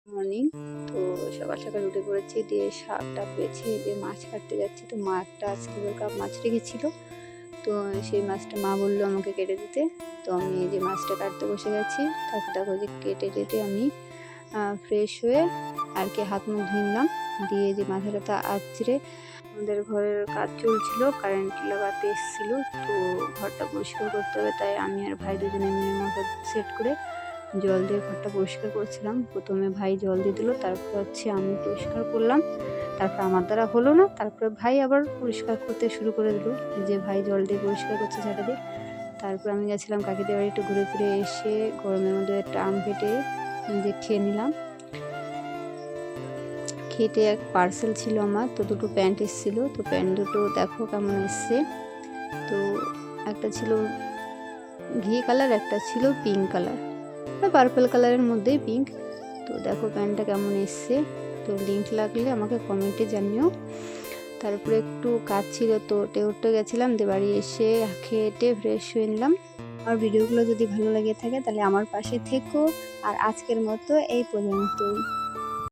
Morning. তো সকাল সকাল উঠে পড়েছি, দিয়ে শাকটা বেছে যে মাছ কাটতে যাচ্ছি। তো মা একটা আজকে কাপ মাছ রেখেছিল, তো সেই মাছটা মা বললো আমাকে কেটে দিতে। তো আমি এই যে মাছটা কাটতে বসে গেছি। তারপর দেখো যে কেটে টেটে আমি ফ্রেশ হয়ে আর কি হাত মুখ ধুয়ে নিলাম, দিয়ে যে মাথাটা আঁচড়ে আমাদের ঘরের কাজ চলছিল, কারেন্ট লাগাতে এসেছিলো। তো ঘরটা পরিষ্কার করতে হবে, তাই আমি আর ভাই দুজনে মিলে মোটর সেট করে জল দিয়ে ঘরটা পরিষ্কার করছিলাম। প্রথমে ভাই জল দিয়ে দিল, তারপর হচ্ছে আমি পরিষ্কার করলাম। তারপর আমার দ্বারা হলো না, তারপরে ভাই আবার পরিষ্কার করতে শুরু করে দিল, যে ভাই জল দিয়ে পরিষ্কার করছে ঝাঁটা দিয়ে। তারপর আমি গেছিলাম কাকিদের বাড়ি, একটু ঘুরে ফিরে এসে গরমের মধ্যে একটা আম কেটে যে খেয়ে নিলাম। খেটে এক পার্সেল ছিল আমার, তো দুটো প্যান্ট এসেছিলো। তো প্যান্ট দুটো দেখো কেমন এসছে। তো একটা ছিল ঘি কালার, একটা ছিল পিঙ্ক কালার, পার্পল কালারের মধ্যেই পিঙ্ক। তো দেখো প্যান্টটা কেমন এসছে। তো লিঙ্ক লাগলে আমাকে কমেন্টে জানিও। তারপরে একটু কাজ ছিল, তো উঠতে গেছিলাম, দিয়ে বাড়ি এসে খেয়ে ফ্রেশ হয়ে নিলাম। আমার ভিডিওগুলো যদি ভালো লাগে থাকে তাহলে আমার পাশে থেকো। আর আজকের মতো এই পর্যন্তই।